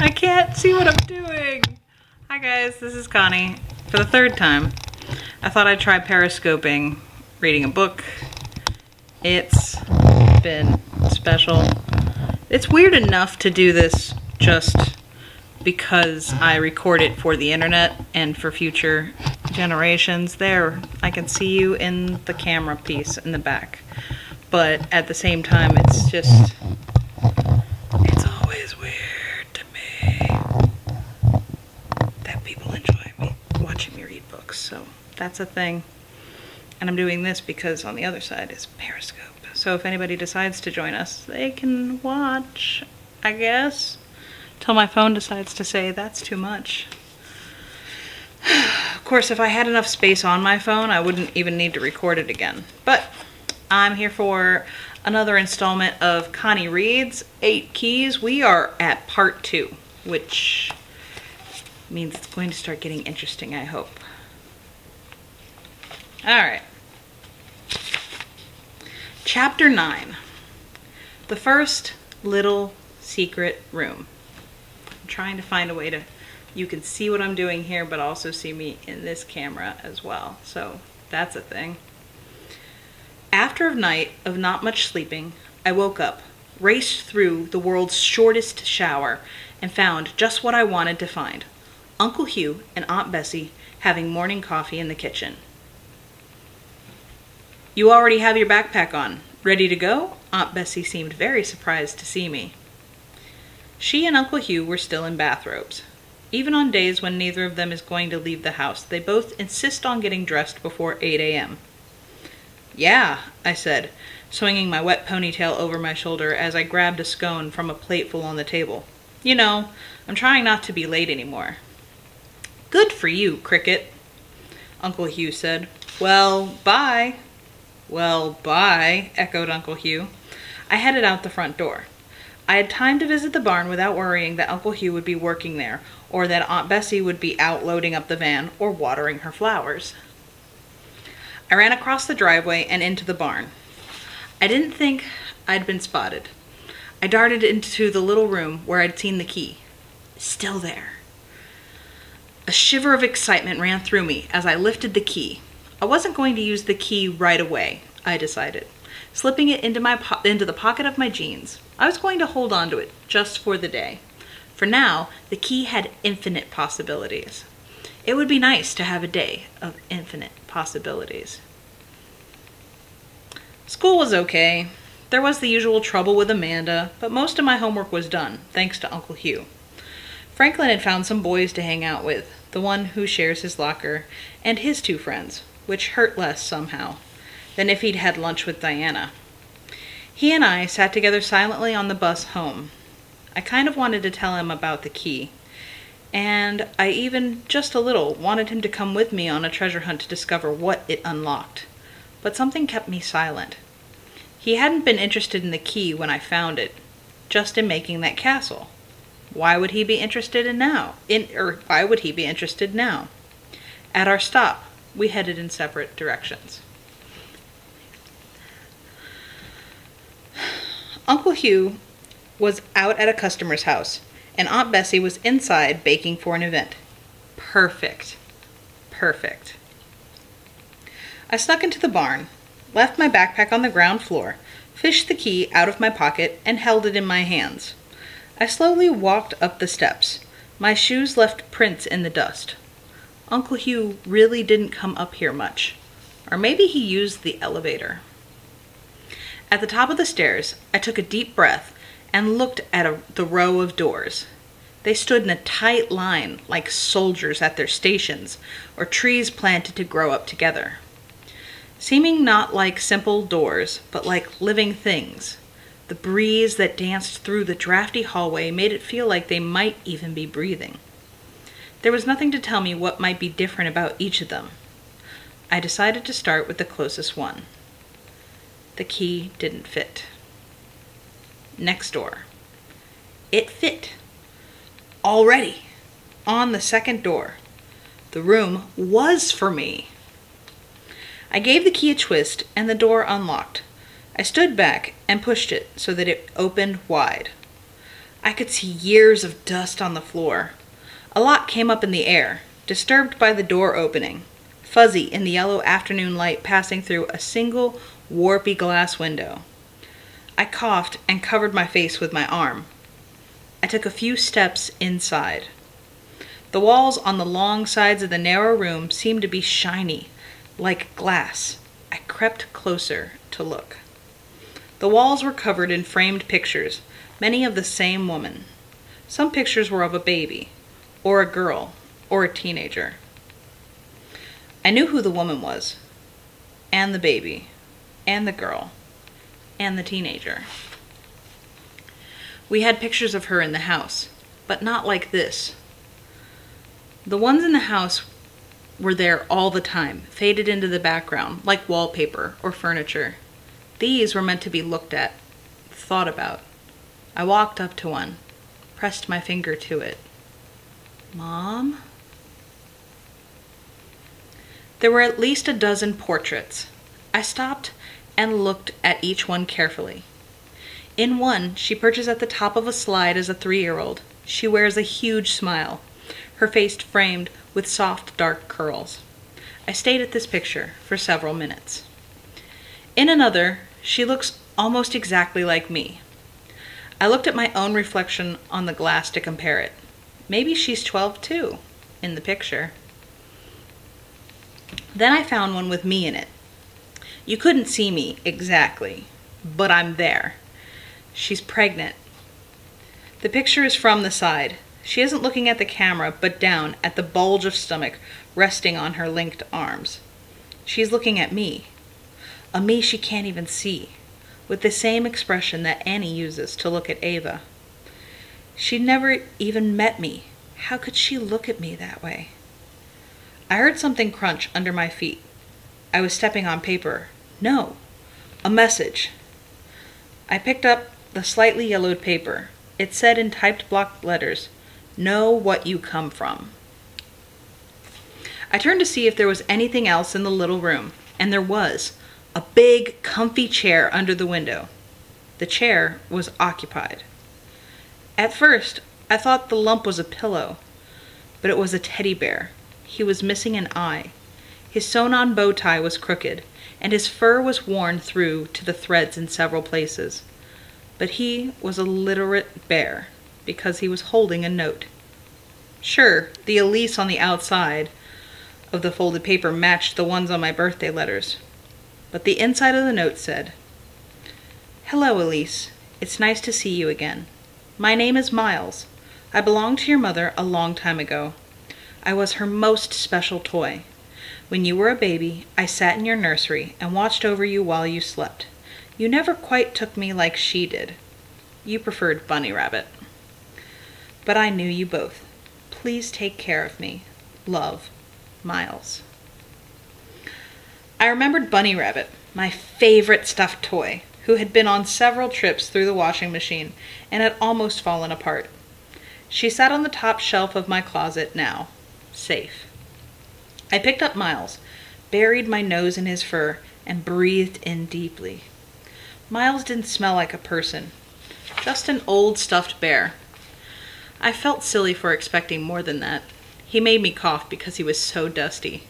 I can't see what I'm doing. Hi guys, this is Connie. For the third time, I thought I'd try periscoping, reading a book. It's been special. It's weird enough to do this just because I record it for the internet and for future generations. There, I can see you in the camera piece in the back. But at the same time, it's just, it's always weird to me that people enjoy me watching me read books. So that's a thing. And I'm doing this because on the other side is Periscope. So if anybody decides to join us, they can watch, I guess, till my phone decides to say that's too much. Of course, if I had enough space on my phone, I wouldn't even need to record it again. But I'm here for another installment of Connie Reads 8 Keys. We are at part 2, which means it's going to start getting interesting, I hope. All right. Chapter 9. The first little secret room. I'm trying to find a way to, you can see what I'm doing here, but also see me in this camera as well. So that's a thing. After a night of not much sleeping, I woke up, raced through the world's shortest shower, and found just what I wanted to find. Uncle Hugh and Aunt Bessie having morning coffee in the kitchen. "You already have your backpack on. Ready to go?" Aunt Bessie seemed very surprised to see me. She and Uncle Hugh were still in bathrobes. Even on days when neither of them is going to leave the house, they both insist on getting dressed before 8 a.m. "Yeah," I said, swinging my wet ponytail over my shoulder as I grabbed a scone from a plateful on the table. "You know, I'm trying not to be late anymore." "Good for you, Cricket," Uncle Hugh said. "Well, bye." "Well, bye," echoed Uncle Hugh. I headed out the front door. I had time to visit the barn without worrying that Uncle Hugh would be working there, or that Aunt Bessie would be out loading up the van or watering her flowers. I ran across the driveway and into the barn. I didn't think I'd been spotted. I darted into the little room where I'd seen the key. Still there. A shiver of excitement ran through me as I lifted the key. I wasn't going to use the key right away, I decided, slipping it into the pocket of my jeans. I was going to hold on to it just for the day. For now, the key had infinite possibilities. It would be nice to have a day of infinite possibilities. School was okay. There was the usual trouble with Amanda, but most of my homework was done, thanks to Uncle Hugh. Franklin had found some boys to hang out with, the one who shares his locker, and his 2 friends, which hurt less somehow than if he'd had lunch with Diana. He and I sat together silently on the bus home. I kind of wanted to tell him about the key, and I even, just a little, wanted him to come with me on a treasure hunt to discover what it unlocked. But something kept me silent. He hadn't been interested in the key when I found it, just in making that castle. Why would he be interested now? Why would he be interested now? At our stop, we headed in separate directions. Uncle Hugh was out at a customer's house, and Aunt Bessie was inside baking for an event. Perfect. Perfect. I snuck into the barn, left my backpack on the ground floor, fished the key out of my pocket, and held it in my hands. I slowly walked up the steps. My shoes left prints in the dust. Uncle Hugh really didn't come up here much. Or maybe he used the elevator. At the top of the stairs, I took a deep breath and looked at the row of doors. They stood in a tight line like soldiers at their stations or trees planted to grow up together. Seeming not like simple doors, but like living things. The breeze that danced through the drafty hallway made it feel like they might even be breathing. There was nothing to tell me what might be different about each of them. I decided to start with the closest one. The key didn't fit. Next door. It fit. Already. On the second door. The room was for me. I gave the key a twist and the door unlocked. I stood back and pushed it so that it opened wide. I could see years of dust on the floor. A lot came up in the air, disturbed by the door opening, fuzzy in the yellow afternoon light passing through a single warpy glass window. I coughed and covered my face with my arm. I took a few steps inside. The walls on the long sides of the narrow room seemed to be shiny, like glass. I crept closer to look. The walls were covered in framed pictures, many of the same woman. Some pictures were of a baby, or a girl, or a teenager. I knew who the woman was, and the baby, and the girl, and the teenager. We had pictures of her in the house, but not like this. The ones in the house were there all the time, faded into the background, like wallpaper or furniture. These were meant to be looked at, thought about. I walked up to one, pressed my finger to it. Mom? There were at least a dozen portraits. I stopped and looked at each one carefully. In one, she perches at the top of a slide as a 3-year-old. She wears a huge smile, her face framed with soft, dark curls. I stayed at this picture for several minutes. In another, she looks almost exactly like me. I looked at my own reflection on the glass to compare it. Maybe she's 12 too, in the picture. Then I found one with me in it. You couldn't see me exactly, but I'm there. She's pregnant. The picture is from the side. She isn't looking at the camera, but down at the bulge of stomach resting on her linked arms. She's looking at me, a me she can't even see, with the same expression that Annie uses to look at Ava. She'd never even met me. How could she look at me that way? I heard something crunch under my feet. I was stepping on paper. No, a message. I picked up the slightly yellowed paper. It said in typed block letters, "Know what you come from." I turned to see if there was anything else in the little room, and there was. A big, comfy chair under the window. The chair was occupied. At first, I thought the lump was a pillow, but it was a teddy bear. He was missing an eye. His sewn-on bow tie was crooked, and his fur was worn through to the threads in several places. But he was a literate bear, because he was holding a note. Sure, the Elise on the outside of the folded paper matched the ones on my birthday letters, but the inside of the note said, "Hello, Elise. It's nice to see you again. My name is Miles. I belonged to your mother a long time ago. I was her most special toy. When you were a baby, I sat in your nursery and watched over you while you slept. You never quite took me like she did. You preferred Bunny Rabbit. But I knew you both. Please take care of me. Love, Miles." I remembered Bunny Rabbit, my favorite stuffed toy, who had been on several trips through the washing machine and had almost fallen apart. She sat on the top shelf of my closet now, safe. I picked up Miles, buried my nose in his fur, and breathed in deeply. Miles didn't smell like a person, just an old stuffed bear. I felt silly for expecting more than that. He made me cough because he was so dusty.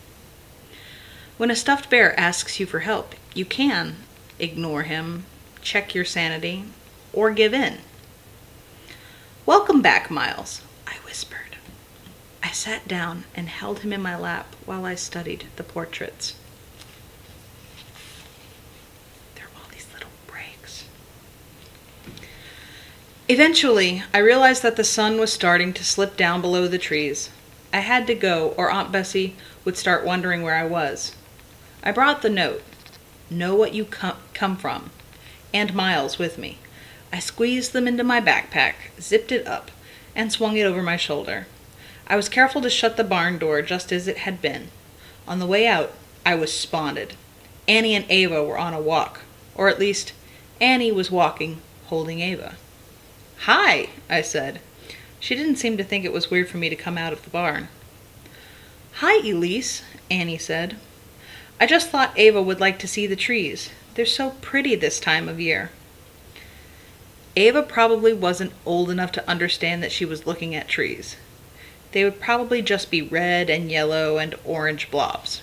When a stuffed bear asks you for help, you can ignore him, check your sanity, or give in. "Welcome back, Miles," I whispered. I sat down and held him in my lap while I studied the portraits. There were all these little breaks. Eventually, I realized that the sun was starting to slip down below the trees. I had to go, or Aunt Bessie would start wondering where I was. I brought the note, "Know what you come from," and Miles with me. I squeezed them into my backpack, zipped it up, and swung it over my shoulder. I was careful to shut the barn door just as it had been. On the way out, I was sponded. Annie and Ava were on a walk, or at least, Annie was walking, holding Ava. "Hi," I said. She didn't seem to think it was weird for me to come out of the barn. "Hi, Elise," Annie said. "I just thought Ava would like to see the trees. They're so pretty this time of year." Ava probably wasn't old enough to understand that she was looking at trees. They would probably just be red and yellow and orange blobs.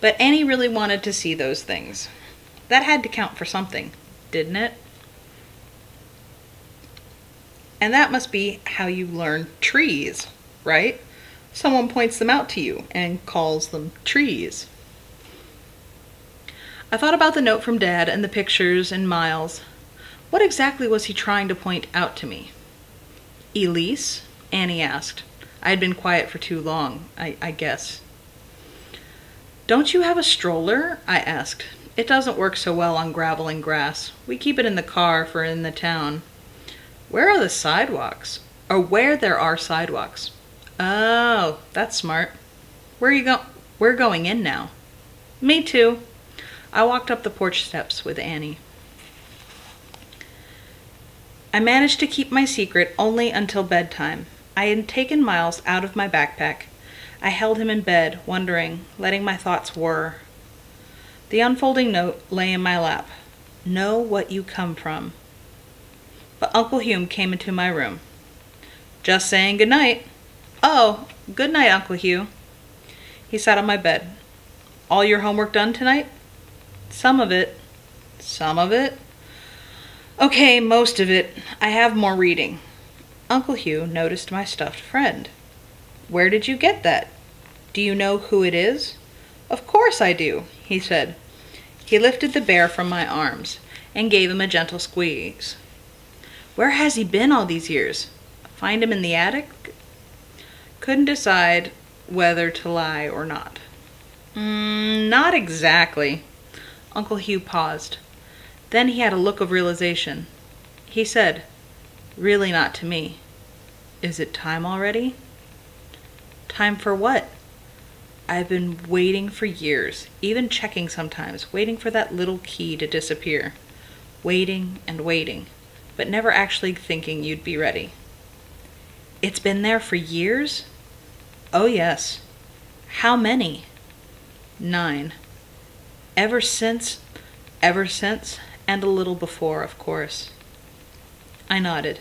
But Annie really wanted to see those things. That had to count for something, didn't it? And that must be how you learn trees, right? Someone points them out to you and calls them trees. I thought about the note from Dad and the pictures and Miles. What exactly was he trying to point out to me? Elise? Annie asked. I had been quiet for too long, I guess. Don't you have a stroller? I asked. It doesn't work so well on gravel and grass. We keep it in the car for in the town. Where are the sidewalks? Or where there are sidewalks. Oh, that's smart. We're going in now. Me too. I walked up the porch steps with Annie. I managed to keep my secret only until bedtime. I had taken Miles out of my backpack. I held him in bed, wondering, letting my thoughts whir. The unfolding note lay in my lap. Know what you come from. But Uncle Hume came into my room. Just saying good night. Oh, good night, Uncle Hugh. He sat on my bed. All your homework done tonight? Some of it. Some of it? Okay, most of it. I have more reading. Uncle Hugh noticed my stuffed friend. Where did you get that? Do you know who it is? Of course I do, he said. He lifted the bear from my arms and gave him a gentle squeeze. Where has he been all these years? Find him in the attic? Couldn't decide whether to lie or not. Not exactly. Uncle Hugh paused. Then he had a look of realization. He said, really not to me. Is it time already? Time for what? I've been waiting for years, even checking sometimes, waiting for that little key to disappear. Waiting and waiting, but never actually thinking you'd be ready. It's been there for years? Oh yes. How many? 9. Ever since, and a little before, of course. I nodded.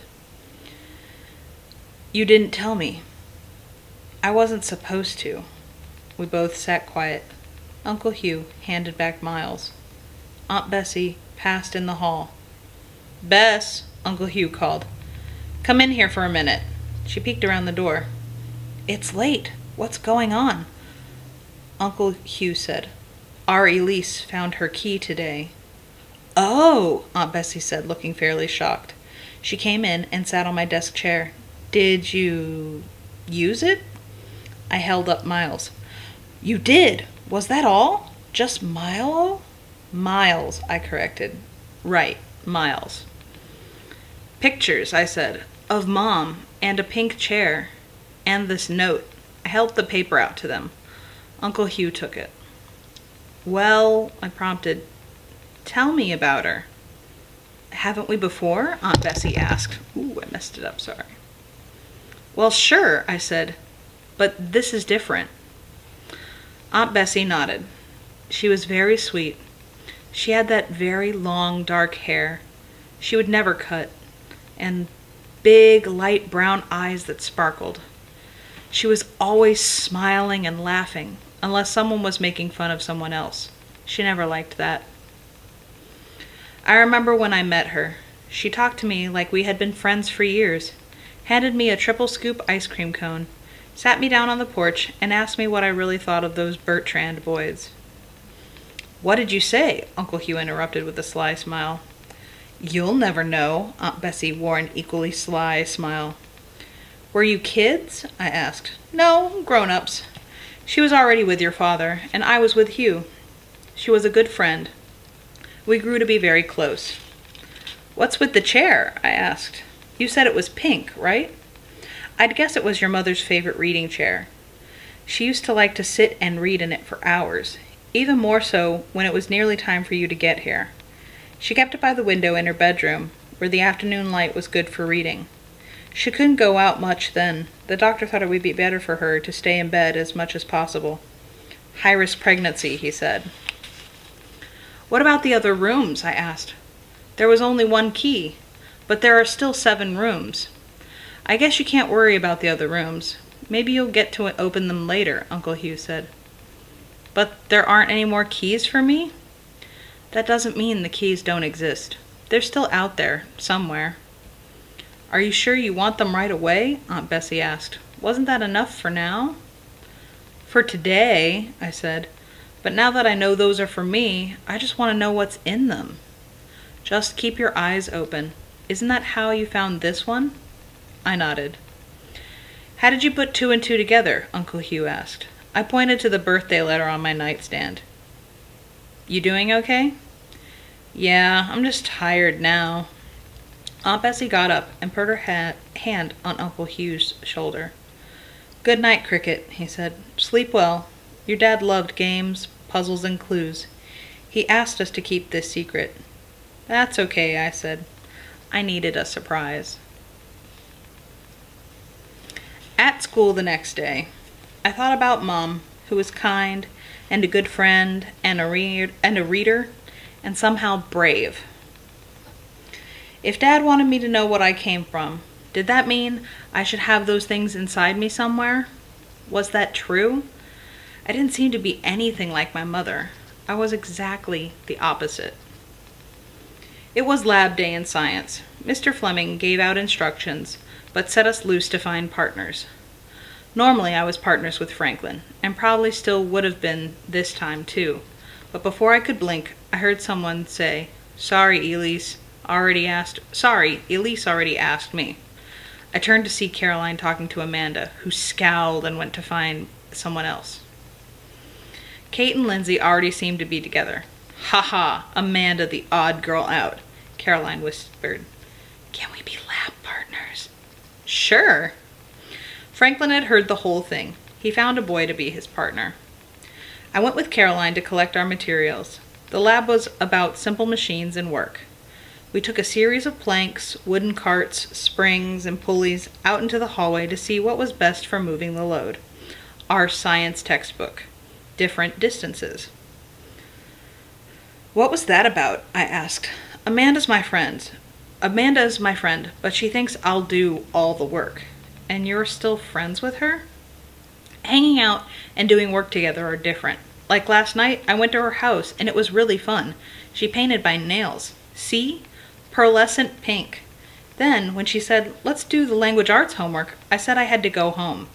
You didn't tell me. I wasn't supposed to. We both sat quiet. Uncle Hugh handed back Miles. Aunt Bessie passed in the hall. Bess, Uncle Hugh called. Come in here for a minute. She peeked around the door. It's late. What's going on? Uncle Hugh said. Our Elise found her key today. Oh, Aunt Bessie said, looking fairly shocked. She came in and sat on my desk chair. Did you use it? I held up Miles. You did? Was that all? Just Milo? Miles, I corrected. Right, Miles. Pictures, I said, of Mom, and a pink chair, and this note. I held the paper out to them. Uncle Hugh took it. Well, I prompted, tell me about her. Haven't we before? Aunt Bessie asked. Ooh, I messed it up, sorry. Well, sure, I said, but this is different. Aunt Bessie nodded. She was very sweet. She had that very long, dark hair. She would never cut, and big, light brown eyes that sparkled. She was always smiling and laughing, unless someone was making fun of someone else. She never liked that. I remember when I met her. She talked to me like we had been friends for years, handed me a triple scoop ice cream cone, sat me down on the porch, and asked me what I really thought of those Bertrand boys. What did you say? Uncle Hugh interrupted with a sly smile. You'll never know. Aunt Bessie wore an equally sly smile. Were you kids? I asked. No, grown-ups. She was already with your father, and I was with Hugh. She was a good friend. We grew to be very close. What's with the chair? I asked. You said it was pink, right? I'd guess it was your mother's favorite reading chair. She used to like to sit and read in it for hours, even more so when it was nearly time for you to get here. She kept it by the window in her bedroom, where the afternoon light was good for reading. She couldn't go out much then. The doctor thought it would be better for her to stay in bed as much as possible. High-risk pregnancy, he said. What about the other rooms? I asked. There was only one key, but there are still 7 rooms. I guess you can't worry about the other rooms. Maybe you'll get to open them later, Uncle Hugh said. But there aren't any more keys for me? That doesn't mean the keys don't exist. They're still out there, somewhere. Are you sure you want them right away? Aunt Bessie asked. Wasn't that enough for now? For today, I said. But now that I know those are for me, I just want to know what's in them. Just keep your eyes open. Isn't that how you found this one? I nodded. How did you put 2 and 2 together? Uncle Hugh asked. I pointed to the birthday letter on my nightstand. You doing okay? Yeah, I'm just tired now. Aunt Bessie got up and put her hand on Uncle Hugh's shoulder. Good night, Cricket, he said. Sleep well. Your dad loved games, puzzles, and clues. He asked us to keep this secret. That's okay, I said. I needed a surprise. At school the next day, I thought about Mom, who was kind and a good friend and a reader and somehow brave. If Dad wanted me to know what I came from, did that mean I should have those things inside me somewhere? Was that true? I didn't seem to be anything like my mother. I was exactly the opposite. It was lab day in science. Mr. Fleming gave out instructions, but set us loose to find partners. Normally I was partners with Franklin, and probably still would have been this time too. But before I could blink, I heard someone say, Sorry, Elise already asked me. I turned to see Caroline talking to Amanda, who scowled and went to find someone else. Kate and Lindsay already seemed to be together. Ha ha, Amanda the odd girl out, Caroline whispered. Can we be lab partners? Sure. Franklin had heard the whole thing. He found a boy to be his partner. I went with Caroline to collect our materials. The lab was about simple machines and work. We took a series of planks, wooden carts, springs, and pulleys out into the hallway to see what was best for moving the load. Our science textbook. Different distances. What was that about? I asked. Amanda is my friend, but she thinks I'll do all the work. And you're still friends with her? Hanging out and doing work together are different. Like last night, I went to her house and it was really fun. She painted by nails. See? Pearlescent pink. Then, when she said, let's do the language arts homework, I said I had to go home.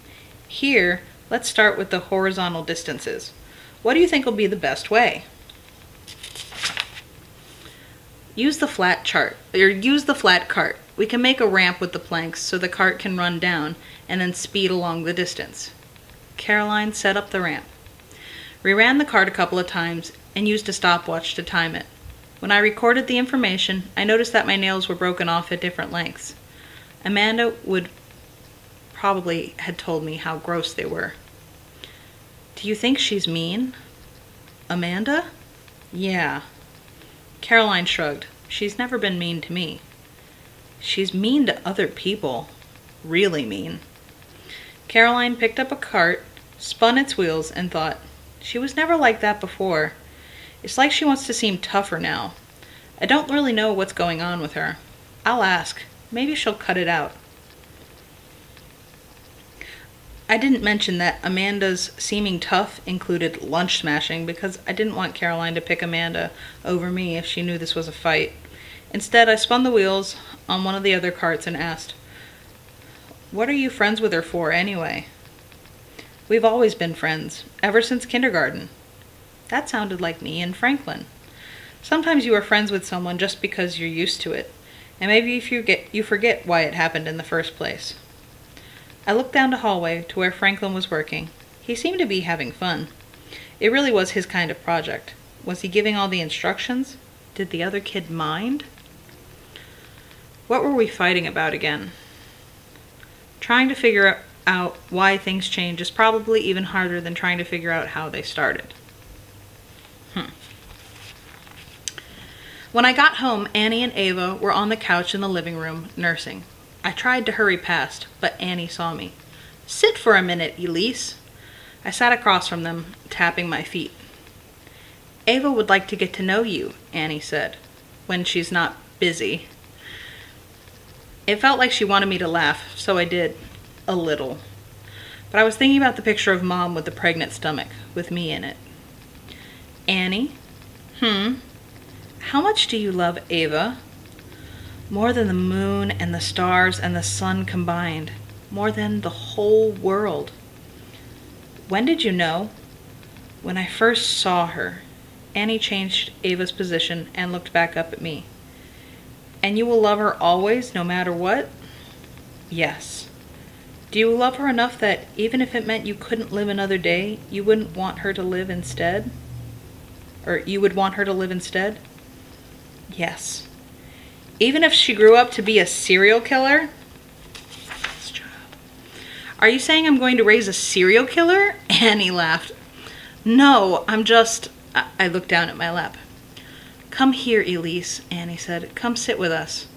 Here, let's start with the horizontal distances. What do you think will be the best way? Use the flat cart. We can make a ramp with the planks so the cart can run down and then speed along the distance. Caroline set up the ramp. We ran the cart a couple of times and used a stopwatch to time it. When I recorded the information, I noticed that my nails were broken off at different lengths. Amanda would probably had told me how gross they were. Do you think she's mean? Amanda? Yeah. Caroline shrugged. She's never been mean to me. She's mean to other people. Really mean. Caroline picked up a cart, spun its wheels, and thought, she was never like that before. It's like she wants to seem tougher now. I don't really know what's going on with her. I'll ask. Maybe she'll cut it out. I didn't mention that Amanda's seeming tough included lunch smashing because I didn't want Caroline to pick Amanda over me if she knew this was a fight. Instead, I spun the wheels on one of the other carts and asked, what are you friends with her for anyway? We've always been friends, ever since kindergarten. That sounded like me and Franklin. Sometimes you are friends with someone just because you're used to it, and maybe if you forget why it happened in the first place. I looked down the hallway to where Franklin was working. He seemed to be having fun. It really was his kind of project. Was he giving all the instructions? Did the other kid mind? What were we fighting about again? Trying to figure out why things change is probably even harder than trying to figure out how they started. When I got home, Annie and Ava were on the couch in the living room, nursing. I tried to hurry past, but Annie saw me. Sit for a minute, Elise. I sat across from them, tapping my feet. Ava would like to get to know you, Annie said, when she's not busy. It felt like she wanted me to laugh, so I did, a little. But I was thinking about the picture of Mom with the pregnant stomach, with me in it. Annie? How much do you love Ava? More than the moon and the stars and the sun combined. More than the whole world. When did you know? When I first saw her. Annie changed Ava's position and looked back up at me. And you will love her always, no matter what? Yes. Do you love her enough that even if it meant you couldn't live another day, you wouldn't want her to live instead? Or you would want her to live instead? Yes. Even if she grew up to be a serial killer? This child. Are you saying I'm going to raise a serial killer? Annie laughed. No, I'm just... I looked down at my lap. Come here, Elise, Annie said. Come sit with us.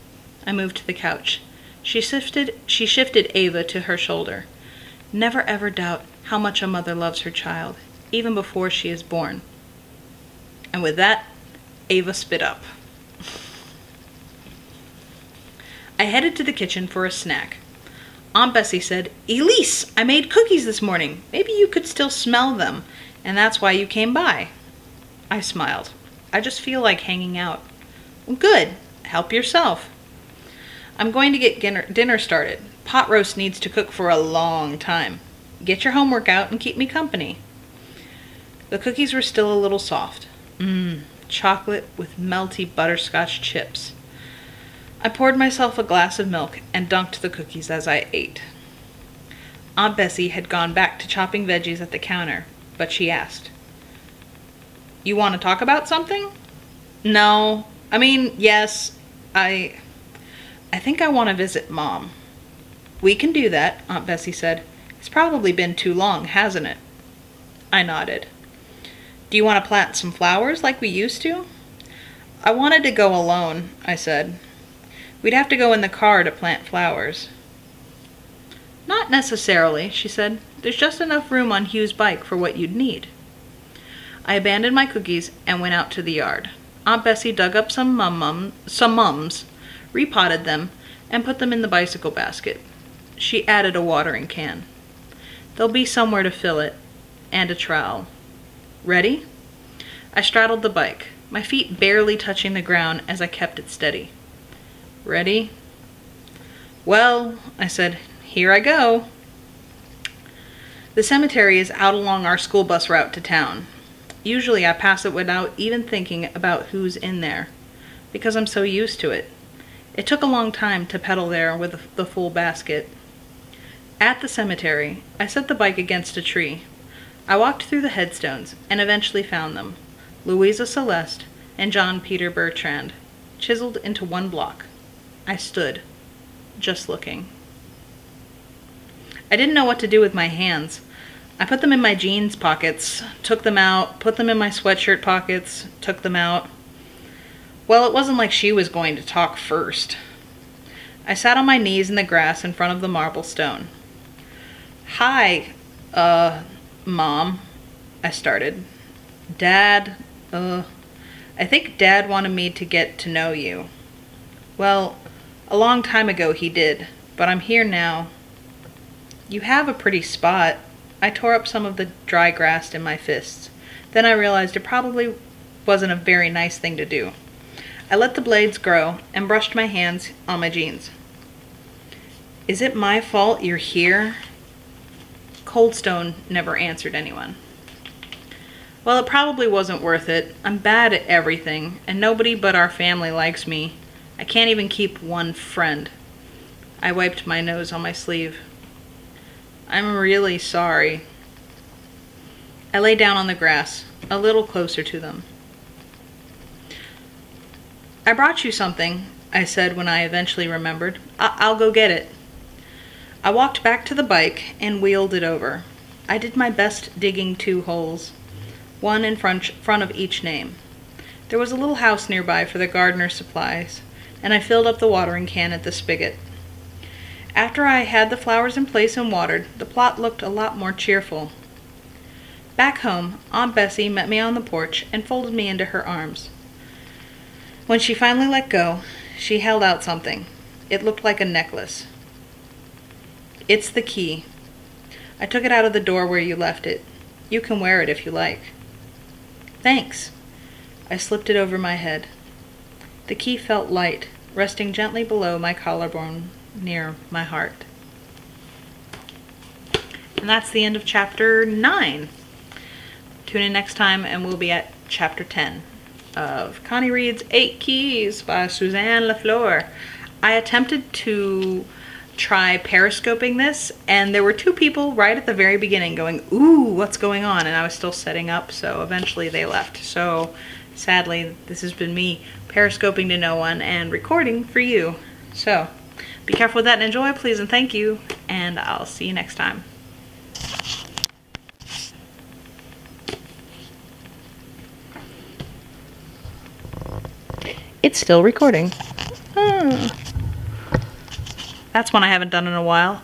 I moved to the couch. She shifted Ava to her shoulder. Never ever doubt how much a mother loves her child, even before she is born. And with that, Ava spit up. I headed to the kitchen for a snack. Aunt Bessie said, Elise, I made cookies this morning. Maybe you could still smell them, and that's why you came by. I smiled. I just feel like hanging out. Well, good. Help yourself. I'm going to get dinner started. Pot roast needs to cook for a long time. Get your homework out and keep me company. The cookies were still a little soft. Chocolate with melty butterscotch chips. I poured myself a glass of milk and dunked the cookies as I ate. Aunt Bessie had gone back to chopping veggies at the counter, but she asked, You want to talk about something? No. I mean, yes, I think I want to visit Mom. We can do that, Aunt Bessie said. It's probably been too long, hasn't it? I nodded. Do you want to plant some flowers like we used to? I wanted to go alone, I said. We'd have to go in the car to plant flowers. Not necessarily, she said. There's just enough room on Hugh's bike for what you'd need. I abandoned my cookies and went out to the yard. Aunt Bessie dug up some mums, repotted them, and put them in the bicycle basket. She added a watering can. There'll be somewhere to fill it, and a trowel. Ready? I straddled the bike, my feet barely touching the ground as I kept it steady. Ready? Well, I said, here I go. The cemetery is out along our school bus route to town. Usually I pass it without even thinking about who's in there, because I'm so used to it. It took a long time to pedal there with the full basket. At the cemetery, I set the bike against a tree. I walked through the headstones and eventually found them, Louisa Celeste and John Peter Bertrand, chiseled into one block. I stood, just looking. I didn't know what to do with my hands. I put them in my jeans pockets, took them out, put them in my sweatshirt pockets, took them out. Well, it wasn't like she was going to talk first. I sat on my knees in the grass in front of the marble stone. Hi, Mom, I started. Dad, I think Dad wanted me to get to know you. Well, a long time ago he did, but I'm here now. You have a pretty spot. I tore up some of the dry grass in my fists. Then I realized it probably wasn't a very nice thing to do. I let the blades grow and brushed my hands on my jeans. Is it my fault you're here? Coldstone never answered anyone. Well, it probably wasn't worth it. I'm bad at everything, and nobody but our family likes me. I can't even keep one friend. I wiped my nose on my sleeve. I'm really sorry. I lay down on the grass, a little closer to them. I brought you something, I said when I eventually remembered. I'll go get it. I walked back to the bike and wheeled it over. I did my best digging 2 holes, one in front of each name. There was a little house nearby for the gardener's supplies, and I filled up the watering can at the spigot. After I had the flowers in place and watered, the plot looked a lot more cheerful. Back home, Aunt Bessie met me on the porch and folded me into her arms. When she finally let go, She held out something. It looked like a necklace. It's the key. I took it out of the door where you left it. You can wear it if you like. Thanks. I slipped it over my head. The key felt light, resting gently below my collarbone near my heart. And that's the end of chapter 9. Tune in next time and we'll be at chapter 10 of Connie Reads 8 Keys by Suzanne Lafleur. I attempted to try periscoping this, and there were 2 people right at the very beginning going, ooh, what's going on? And I was still setting up, so eventually they left. So sadly, this has been me periscoping to no one and recording for you. So be careful with that and enjoy, please and thank you, and I'll see you next time. It's still recording. That's one I haven't done in a while.